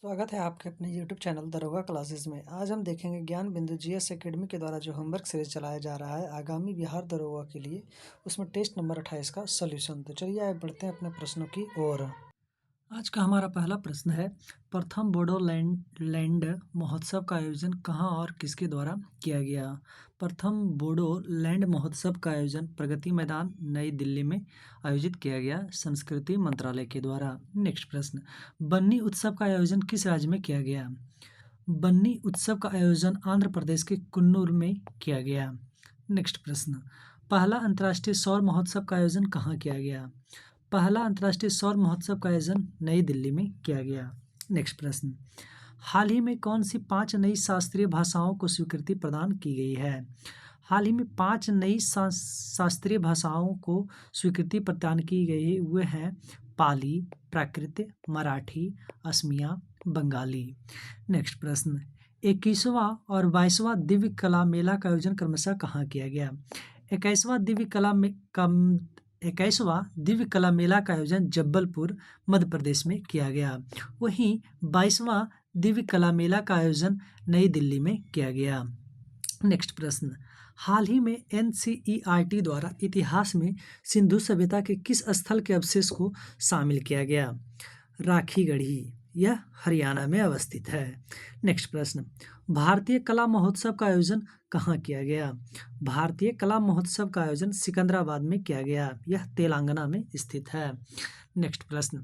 स्वागत है आपके अपने YouTube चैनल दरोगा क्लासेस में। आज हम देखेंगे ज्ञान बिंदु जीएस एकेडमी के द्वारा जो होमवर्क सीरीज चलाया जा रहा है आगामी बिहार दरोगा के लिए, उसमें टेस्ट नंबर 28 का सॉल्यूशन। तो चलिए आगे बढ़ते हैं अपने प्रश्नों की ओर। आज का हमारा पहला प्रश्न है, प्रथम बोडोलैंड महोत्सव का आयोजन कहाँ और किसके द्वारा किया गया। प्रथम बोडोलैंड महोत्सव का आयोजन प्रगति मैदान नई दिल्ली में आयोजित किया गया, संस्कृति मंत्रालय के द्वारा। नेक्स्ट प्रश्न, बन्नी उत्सव का आयोजन किस राज्य में किया गया। बन्नी उत्सव का आयोजन आंध्र प्रदेश के कुन्नूर में किया गया। नेक्स्ट प्रश्न, पहला अंतर्राष्ट्रीय सौर महोत्सव का आयोजन कहाँ किया गया। पहला अंतर्राष्ट्रीय सौर महोत्सव का आयोजन नई दिल्ली में किया गया। नेक्स्ट प्रश्न, हाल ही में कौन सी 5 नई शास्त्रीय भाषाओं को स्वीकृति प्रदान की गई है। हाल ही में 5 नई शास्त्रीय भाषाओं को स्वीकृति प्रदान की गई वे हैं पाली, प्राकृत, मराठी, असमिया, बंगाली। नेक्स्ट प्रश्न, 21वां और 22वां दिव्य कला मेला का आयोजन क्रमशः कहाँ किया गया। 21वां दिव्य कला मेला का आयोजन जबलपुर मध्य प्रदेश में किया गया। वहीं 22वां दिव्य कला मेला का आयोजन नई दिल्ली में किया गया। नेक्स्ट प्रश्न, हाल ही में NCERT द्वारा इतिहास में सिंधु सभ्यता के किस स्थल के अवशेष को शामिल किया गया। राखीगढ़ी, यह हरियाणा में अवस्थित है। नेक्स्ट प्रश्न, भारतीय कला महोत्सव का आयोजन कहाँ किया गया। भारतीय कला महोत्सव का आयोजन सिकंदराबाद में किया गया, यह तेलंगाना में स्थित है। नेक्स्ट प्रश्न,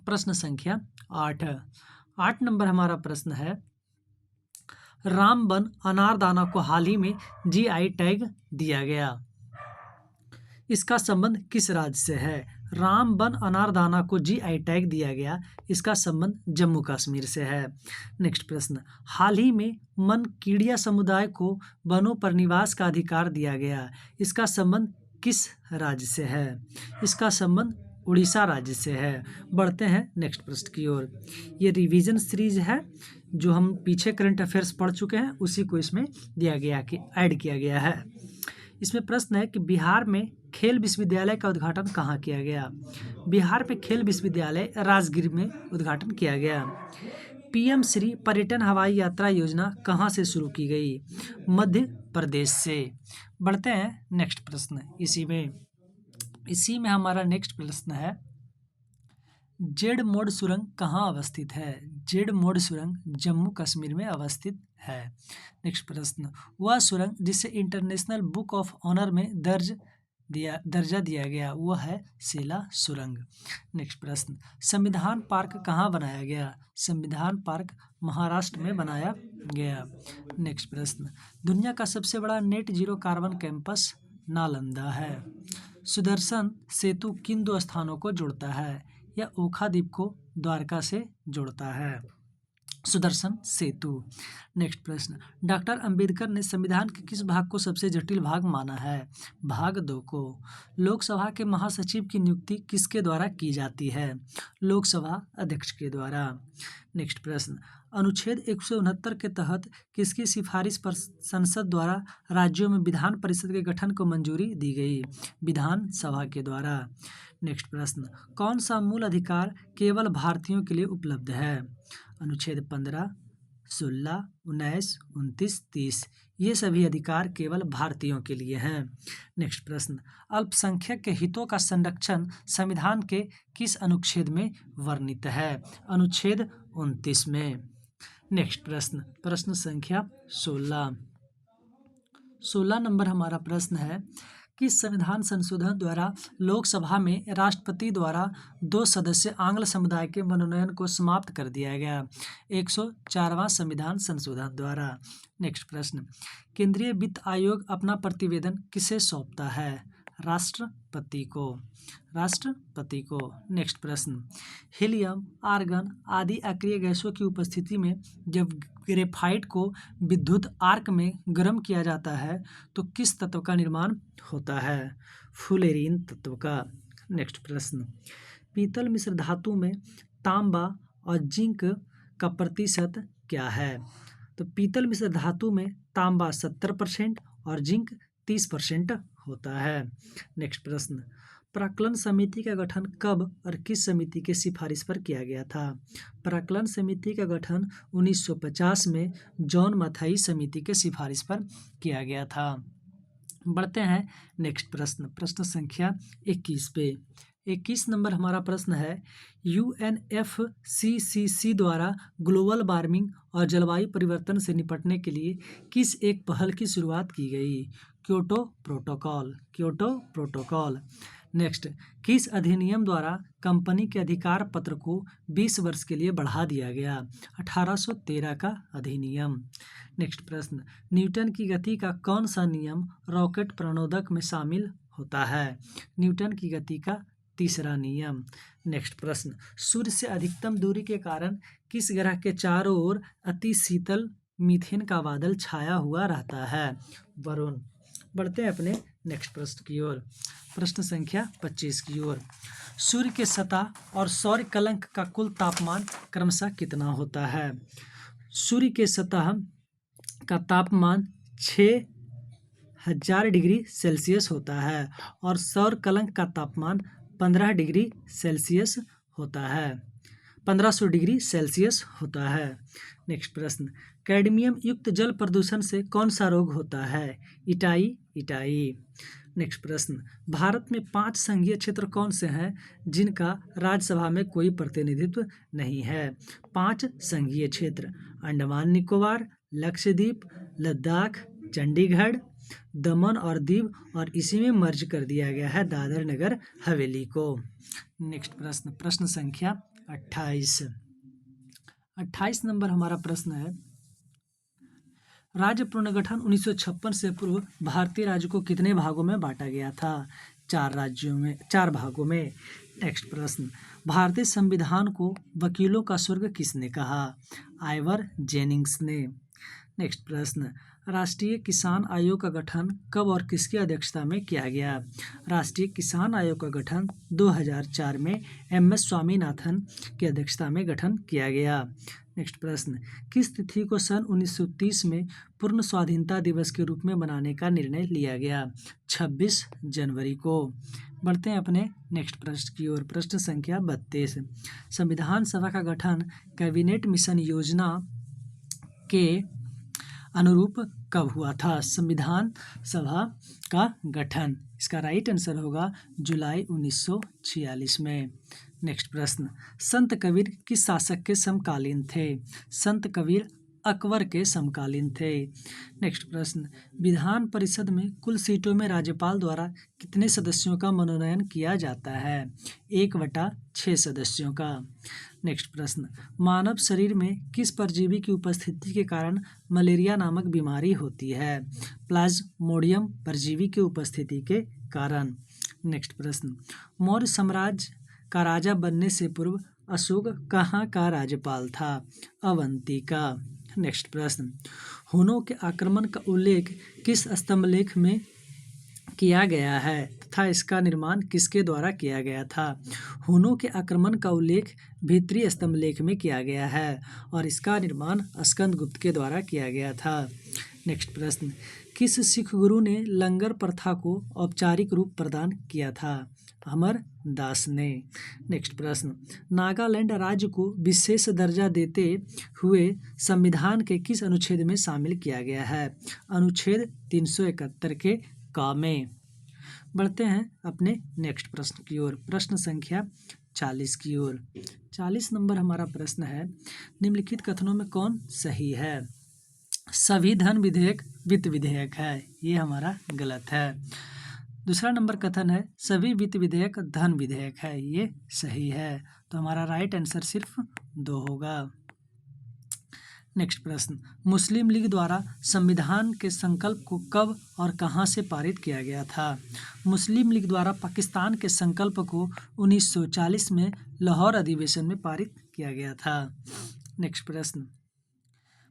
प्रश्न संख्या 8 नंबर हमारा प्रश्न है, रामबन अनारदाना को हाल ही में GI टैग दिया गया, इसका संबंध किस राज्य से है। रामबन अनारदाना को GI टैग दिया गया, इसका संबंध जम्मू कश्मीर से है। नेक्स्ट प्रश्न, हाल ही में मनकीड़िया समुदाय को वनों पर निवास का अधिकार दिया गया, इसका संबंध किस राज्य से है। इसका संबंध उड़ीसा राज्य से है। बढ़ते हैं नेक्स्ट प्रश्न की ओर। ये रिवीजन सीरीज है, जो हम पीछे करंट अफेयर्स पढ़ चुके हैं उसी को इसमें दिया गया कि ऐड किया गया है। इसमें प्रश्न है कि बिहार में खेल विश्वविद्यालय का उद्घाटन कहाँ किया गया। बिहार में खेल विश्वविद्यालय राजगीर में उद्घाटन किया गया। PM श्री पर्यटन हवाई यात्रा योजना कहाँ से शुरू की गई। मध्य प्रदेश से। बढ़ते हैं नेक्स्ट प्रश्न। इसी में हमारा नेक्स्ट प्रश्न है, जेड मोड सुरंग कहाँ अवस्थित है। जेड मोड सुरंग जम्मू कश्मीर में अवस्थित है। नेक्स्ट प्रश्न, वह सुरंग जिसे इंटरनेशनल बुक ऑफ ऑनर में दर्जा दिया गया वह है सेला सुरंग। नेक्स्ट प्रश्न, संविधान पार्क कहाँ बनाया गया। संविधान पार्क महाराष्ट्र में बनाया गया। नेक्स्ट प्रश्न, दुनिया का सबसे बड़ा net zero carbon campus Nalanda है। सुदर्शन सेतु किन 2 स्थानों को जोड़ता है। यह ओखा द्वीप को द्वारका से जोड़ता है। सुदर्शन सेतु। नेक्स्ट प्रश्न, डॉक्टर अंबेडकर ने संविधान के किस भाग को सबसे जटिल भाग माना है। भाग 2 को। लोकसभा के महासचिव की नियुक्ति किसके द्वारा की जाती है। लोकसभा अध्यक्ष के द्वारा। नेक्स्ट प्रश्न, अनुच्छेद 169 के तहत किसकी सिफारिश पर संसद द्वारा राज्यों में विधान परिषद के गठन को मंजूरी दी गई। विधान सभा के द्वारा। नेक्स्ट प्रश्न, कौन सा मूल अधिकार केवल भारतीयों के लिए उपलब्ध है। अनुच्छेद 15, 16, 19, 29, 30, ये सभी अधिकार केवल भारतीयों के लिए हैं। नेक्स्ट प्रश्न, अल्पसंख्यक के हितों का संरक्षण संविधान के किस अनुच्छेद में वर्णित है। अनुच्छेद 29 में। नेक्स्ट प्रश्न, प्रश्न संख्या 16 नंबर हमारा प्रश्न है, किस संविधान संशोधन द्वारा लोकसभा में राष्ट्रपति द्वारा 2 सदस्य आंग्ल समुदाय के मनोनयन को समाप्त कर दिया गया। 104वां संविधान संशोधन द्वारा। नेक्स्ट प्रश्न, केंद्रीय वित्त आयोग अपना प्रतिवेदन किसे सौंपता है। राष्ट्रपति को। नेक्स्ट प्रश्न, हीलियम, आर्गन आदि अक्रिय गैसों की उपस्थिति में जब ग्रेफाइट को विद्युत आर्क में गर्म किया जाता है तो किस तत्व का निर्माण होता है। फुलेरीन तत्व का। नेक्स्ट प्रश्न, पीतल मिश्र धातु में तांबा और जिंक का प्रतिशत क्या है। तो पीतल मिश्र धातु में तांबा 70% और जिंक 30% होता है। नेक्स्ट प्रश्न, प्राक्कलन समिति का गठन कब और किस समिति के सिफारिश पर किया गया था? प्राक्कलन समिति का गठन 1950 में जॉन मथाई समिति के सिफारिश पर किया गया था। बढ़ते हैं नेक्स्ट प्रश्न संख्या 21 पे। 21 नंबर हमारा प्रश्न है, UNFCCC द्वारा ग्लोबल वार्मिंग और जलवायु परिवर्तन से निपटने के लिए किस एक पहल की शुरुआत की गई? Kyoto protocol. नेक्स्ट, किस अधिनियम द्वारा कंपनी के अधिकार पत्र को 20 वर्ष के लिए बढ़ा दिया गया? 1813 का अधिनियम। नेक्स्ट प्रश्न, न्यूटन की गति का कौन सा नियम रॉकेट प्रणोदक में शामिल होता है? न्यूटन की गति का तीसरा नियम। नेक्स्ट प्रश्न, सूर्य से अधिकतम दूरी के कारण किस ग्रह के चारों ओर अति शीतल मीथेन का बादल छाया हुआ रहता है? वरुण। बढ़ते हैं अपने नेक्स्ट प्रश्न की ओर, प्रश्न संख्या 25 की ओर। सूर्य के सतह और सौर कलंक का कुल तापमान क्रमशः कितना होता है? सूर्य के सतह का तापमान 6000 डिग्री सेल्सियस होता है और सौर कलंक का तापमान 15 डिग्री सेल्सियस होता है, 1500 डिग्री सेल्सियस होता है। नेक्स्ट प्रश्न, कैडमियम युक्त जल प्रदूषण से कौन सा रोग होता है? इटाई। नेक्स्ट प्रश्न, भारत में 5 संघीय क्षेत्र कौन से हैं जिनका राज्यसभा में कोई प्रतिनिधित्व नहीं है? 5 संघीय क्षेत्र, अंडमान निकोबार, लक्षद्वीप, लद्दाख, चंडीगढ़, दमन और दीव, और इसी में मर्ज कर दिया गया है दादर नगर हवेली को। नेक्स्ट प्रश्न संख्या 28 नंबर हमारा प्रश्न है, राज्य पुनर्गठन 1956 से पूर्व भारतीय राज्य को कितने भागों में बांटा गया था? 4 भागों में। नेक्स्ट प्रश्न, भारतीय संविधान को वकीलों का स्वर्ग किसने कहा? आइवर जेनिंग्स ने। नेक्स्ट प्रश्न, राष्ट्रीय किसान आयोग का गठन कब और किसकी अध्यक्षता में किया गया? राष्ट्रीय किसान आयोग का गठन 2004 में MS स्वामीनाथन की अध्यक्षता में गठन किया गया। नेक्स्ट प्रश्न, किस तिथि को सन 1930 में पूर्ण स्वाधीनता दिवस के रूप में मनाने का निर्णय लिया गया? 26 जनवरी को। बढ़ते हैं अपने नेक्स्ट प्रश्न की ओर, प्रश्न संख्या 32। संविधान सभा का गठन कैबिनेट मिशन योजना के अनुरूप कब हुआ था? संविधान सभा का गठन, इसका राइट आंसर होगा जुलाई 1946 में। नेक्स्ट प्रश्न, संत कबीर किस शासक के समकालीन थे? संत कबीर अकबर के समकालीन थे। नेक्स्ट प्रश्न, विधान परिषद में कुल सीटों में राज्यपाल द्वारा कितने सदस्यों का मनोनयन किया जाता है? 1/6 सदस्यों का। नेक्स्ट प्रश्न, मानव शरीर में किस परजीवी की उपस्थिति के कारण मलेरिया नामक बीमारी होती है? प्लाज्मोडियम परजीवी की उपस्थिति के कारण। नेक्स्ट प्रश्न, मौर्य साम्राज्य का राजा बनने से पूर्व अशोक कहाँ का राज्यपाल था? अवंती का। नेक्स्ट प्रश्न, हुनों के आक्रमण का उल्लेख किस स्तंभलेख में किया गया है तथा इसका निर्माण किसके द्वारा किया गया था? हुनों के आक्रमण का उल्लेख भीतरी स्तंभलेख में किया गया है और इसका निर्माण स्कंदगुप्त के द्वारा किया गया था। नेक्स्ट प्रश्न, किस सिख गुरु ने लंगर प्रथा को औपचारिक रूप प्रदान किया था? अमरदास ने। नेक्स्ट प्रश्न, नागालैंड राज्य को विशेष दर्जा देते हुए संविधान के किस अनुच्छेद में शामिल किया गया है? अनुच्छेद 371 के क में। बढ़ते हैं अपने नेक्स्ट प्रश्न की ओर, प्रश्न संख्या 40 की ओर। 40 नंबर हमारा प्रश्न है, निम्नलिखित कथनों में कौन सही है? सभी धन विधेयक वित्त विधेयक है, ये हमारा गलत है। दूसरा नंबर कथन है, सभी वित्त विधेयक धन विधेयक है, ये सही है। तो हमारा राइट आंसर सिर्फ 2 होगा। नेक्स्ट प्रश्न, मुस्लिम लीग द्वारा संविधान के संकल्प को कब और कहां से पारित किया गया था? मुस्लिम लीग द्वारा पाकिस्तान के संकल्प को 1940 में लाहौर अधिवेशन में पारित किया गया था। नेक्स्ट प्रश्न,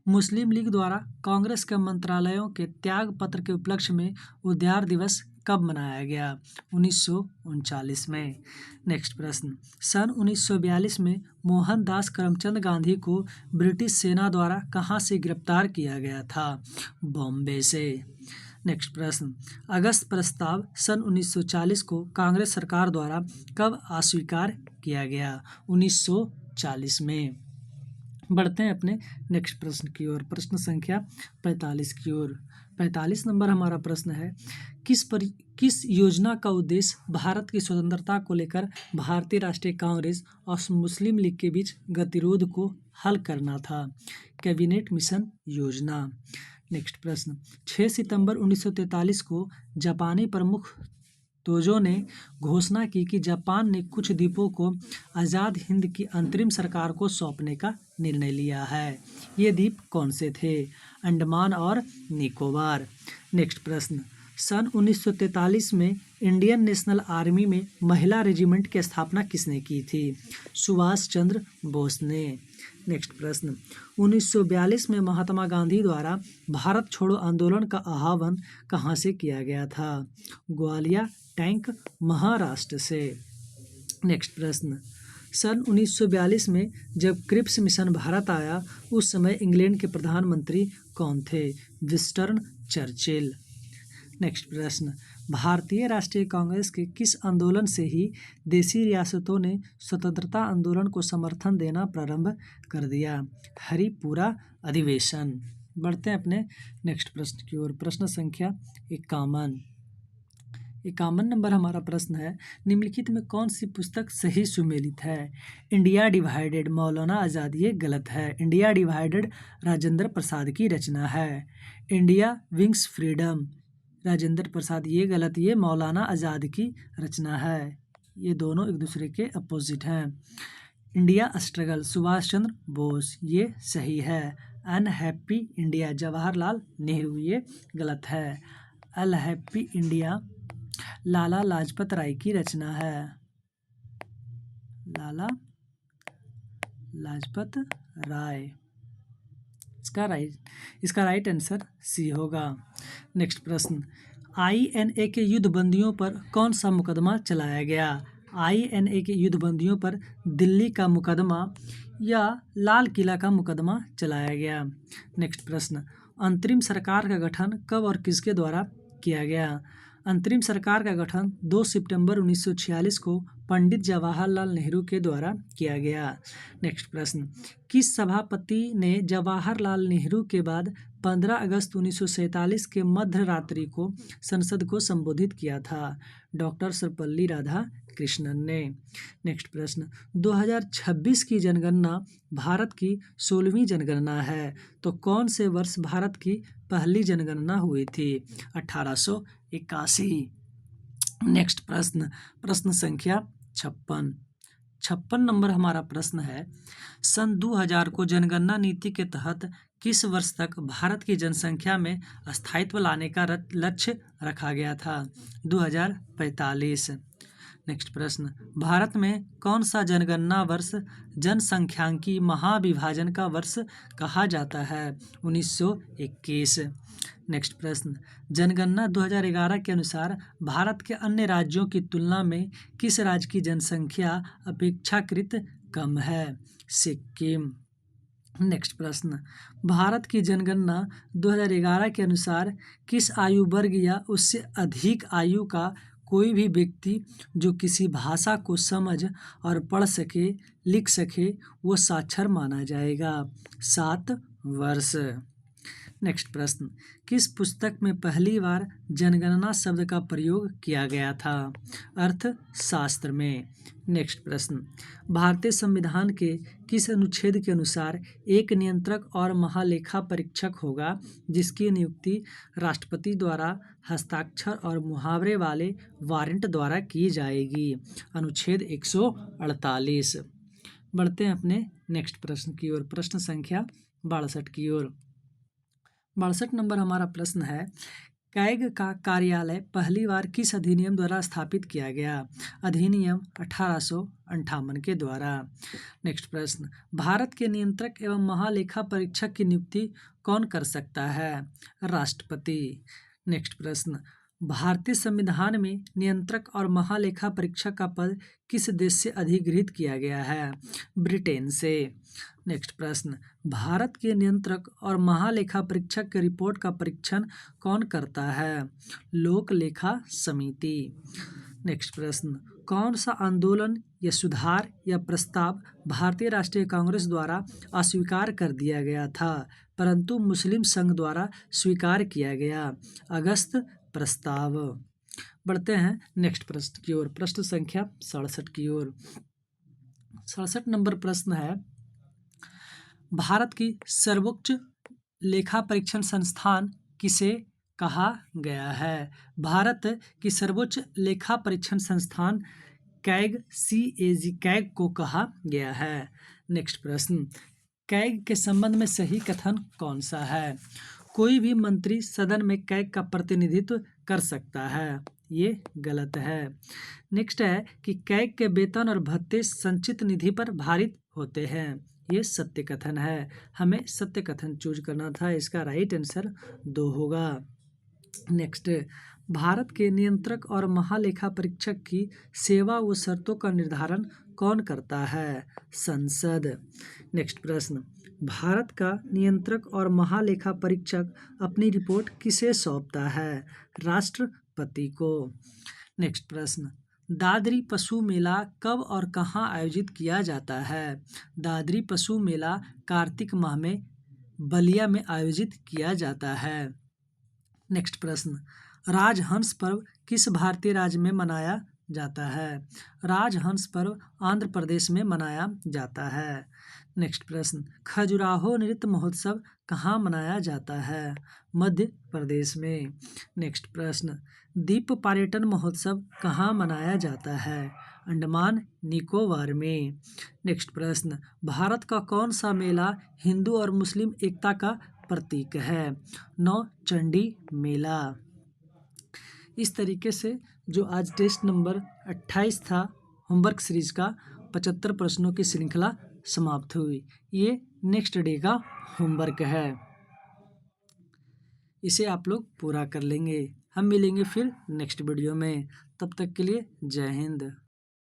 मुस्लिम लीग द्वारा कांग्रेस के मंत्रालयों के त्याग पत्र के उपलक्ष्य में उद्यार दिवस कब मनाया गया? 1939 में। नेक्स्ट प्रश्न, सन 1942 में मोहनदास करमचंद गांधी को ब्रिटिश सेना द्वारा कहां से गिरफ्तार किया गया था? बॉम्बे से। नेक्स्ट प्रश्न, अगस्त प्रस्ताव सन 1940 को कांग्रेस सरकार द्वारा कब अस्वीकार किया गया? 1940 में। बढ़ते हैं अपने नेक्स्ट प्रश्न की ओर, प्रश्न संख्या 45 की ओर। 45 नंबर हमारा प्रश्न है, किस योजना का उद्देश्य भारत की स्वतंत्रता को लेकर भारतीय राष्ट्रीय कांग्रेस और मुस्लिम लीग के बीच गतिरोध को हल करना था? कैबिनेट मिशन योजना। नेक्स्ट प्रश्न, 6 सितंबर 1943 को जापानी प्रमुख तोजो ने घोषणा की कि जापान ने कुछ द्वीपों को आज़ाद हिंद की अंतरिम सरकार को सौंपने का निर्णय लिया है। ये द्वीप कौन से थे? अंडमान और निकोबार। नेक्स्ट प्रश्न, सन 1943 में इंडियन नेशनल आर्मी में महिला रेजिमेंट की स्थापना किसने की थी? सुभाष चंद्र बोस ने। नेक्स्ट प्रश्न, 1942 में महात्मा गांधी द्वारा भारत छोड़ो आंदोलन का आह्वान कहाँ से किया गया था? ग्वालियर टैंक, महाराष्ट्र से। नेक्स्ट प्रश्न, सन 1942 में जब क्रिप्स मिशन भारत आया उस समय इंग्लैंड के प्रधानमंत्री कौन थे? Winston Churchill. नेक्स्ट प्रश्न, भारतीय राष्ट्रीय कांग्रेस के किस आंदोलन से ही देशी रियासतों ने स्वतंत्रता आंदोलन को समर्थन देना प्रारंभ कर दिया? हरिपुरा अधिवेशन। बढ़ते हैं अपने नेक्स्ट प्रश्न की ओर, प्रश्न संख्या 51 नंबर हमारा प्रश्न है, निम्नलिखित में कौन सी पुस्तक सही सुमेलित है? इंडिया डिवाइडेड, मौलाना आज़ाद। ये गलत है। इंडिया डिवाइडेड राजेंद्र प्रसाद की रचना है। India wings freedom, Rajendra Prasad. ये गलत, ये मौलाना आज़ाद की रचना है। ये दोनों एक दूसरे के अपोजिट हैं। India struggle, Subhash Chandra Bose. ये सही है। Unhappy India, Jawaharlal Nehru. ये गलत है। अनहैप्पी इंडिया लाला लाजपत राय की रचना है। लाला लाजपत राय। इसका राइट आंसर सी होगा। नेक्स्ट प्रश्न, INA के युद्धबंदियों पर कौन सा मुकदमा चलाया गया? INA के युद्धबंदियों पर दिल्ली का मुकदमा या लाल किला का मुकदमा चलाया गया? नेक्स्ट प्रश्न, अंतरिम सरकार का गठन कब और किसके द्वारा किया गया? अंतरिम सरकार का गठन 2 सितंबर 1946 को पंडित जवाहरलाल नेहरू के द्वारा किया गया। नेक्स्ट प्रश्न, किस सभापति ने जवाहरलाल नेहरू के बाद 15 अगस्त 1947 के मध्य रात्रि को संसद को संबोधित किया था? डॉक्टर सर्वपल्ली राधाकृष्णन ने। नेक्स्ट प्रश्न, 2026 की जनगणना भारत की 16वीं जनगणना है, तो कौन से वर्ष भारत की पहली जनगणना हुई थी? 1881। नेक्स्ट प्रश्न, प्रश्न संख्या 56 नंबर हमारा प्रश्न है, सन 2000 को जनगणना नीति के तहत किस वर्ष तक भारत की जनसंख्या में स्थायित्व लाने का लक्ष्य रखा गया था? 2045। नेक्स्ट प्रश्न, भारत में कौन सा जनगणना वर्ष जनसंख्यांकी महाविभाजन का वर्ष कहा जाता है? 1921। नेक्स्ट प्रश्न, जनगणना 2011 के अनुसार भारत के अन्य राज्यों की तुलना में किस राज्य की जनसंख्या अपेक्षाकृत कम है? सिक्किम। नेक्स्ट प्रश्न, भारत की जनगणना 2011 के अनुसार किस आयु वर्ग या उससे अधिक आयु का कोई भी व्यक्ति जो किसी भाषा को समझ और पढ़ सके लिख सके वो साक्षर माना जाएगा? 7 वर्ष। नेक्स्ट प्रश्न, किस पुस्तक में पहली बार जनगणना शब्द का प्रयोग किया गया था? अर्थशास्त्र में। नेक्स्ट प्रश्न, भारतीय संविधान के किस अनुच्छेद के अनुसार एक नियंत्रक और महालेखा परीक्षक होगा जिसकी नियुक्ति राष्ट्रपति द्वारा हस्ताक्षर और मुहावरे वाले वारंट द्वारा की जाएगी? अनुच्छेद 148। बढ़ते हैं अपने नेक्स्ट प्रश्न की ओर, प्रश्न संख्या 62 की ओर। 62 नंबर हमारा प्रश्न है, कैग का कार्यालय पहली बार किस अधिनियम द्वारा स्थापित किया गया? अधिनियम 1858 के द्वारा। नेक्स्ट प्रश्न, भारत के नियंत्रक एवं महालेखा परीक्षक की नियुक्ति कौन कर सकता है? राष्ट्रपति। नेक्स्ट प्रश्न, भारतीय संविधान में नियंत्रक और महालेखा परीक्षक का पद किस देश से अधिग्रहित किया गया है? ब्रिटेन से। नेक्स्ट प्रश्न, भारत के नियंत्रक और महालेखा परीक्षक के रिपोर्ट का परीक्षण कौन करता है? लोक लेखा समिति। नेक्स्ट प्रश्न, कौन सा आंदोलन या सुधार या प्रस्ताव भारतीय राष्ट्रीय कांग्रेस द्वारा अस्वीकार कर दिया गया था परंतु मुस्लिम संघ द्वारा स्वीकार किया गया? अगस्त प्रस्ताव। बढ़ते हैं नेक्स्ट प्रश्न की ओर, प्रश्न संख्या 67 की ओर। 67 नंबर प्रश्न है, भारत की सर्वोच्च लेखा परीक्षण संस्थान किसे कहा गया है? भारत की सर्वोच्च लेखा परीक्षण संस्थान कैग कैग को कहा गया है। नेक्स्ट प्रश्न, कैग के संबंध में सही कथन कौन सा है? कोई भी मंत्री सदन में कैग का प्रतिनिधित्व कर सकता है, ये गलत है। नेक्स्ट है कि कैग के वेतन और भत्ते संचित निधि पर भारित होते हैं, ये सत्य कथन है। हमें सत्य कथन चूज करना था, इसका राइट आंसर 2 होगा। नेक्स्ट, भारत के नियंत्रक और महालेखा परीक्षक की सेवा व शर्तों का निर्धारण कौन करता है? संसद। नेक्स्ट प्रश्न, भारत का नियंत्रक और महालेखा परीक्षक अपनी रिपोर्ट किसे सौंपता है? राष्ट्रपति को। नेक्स्ट प्रश्न, दादरी पशु मेला कब और कहाँ आयोजित किया जाता है? दादरी पशु मेला कार्तिक माह में बलिया में आयोजित किया जाता है। नेक्स्ट प्रश्न, राजहंस पर्व किस भारतीय राज्य में मनाया जाता है? राजहंस पर्व आंध्र प्रदेश में मनाया जाता है। नेक्स्ट प्रश्न, खजुराहो नृत्य महोत्सव कहाँ मनाया जाता है? मध्य प्रदेश में। नेक्स्ट प्रश्न, द्वीप पर्यटन महोत्सव कहाँ मनाया जाता है? अंडमान निकोबार में। नेक्स्ट प्रश्न, भारत का कौन सा मेला हिंदू और मुस्लिम एकता का प्रतीक है? नौचंडी मेला। इस तरीके से जो आज टेस्ट नंबर 28 था होमवर्क सीरीज का 75 प्रश्नों की श्रृंखला समाप्त हुई। ये नेक्स्ट डे का होमवर्क है, इसे आप लोग पूरा कर लेंगे। हम मिलेंगे फिर नेक्स्ट वीडियो में, तब तक के लिए जय हिंद।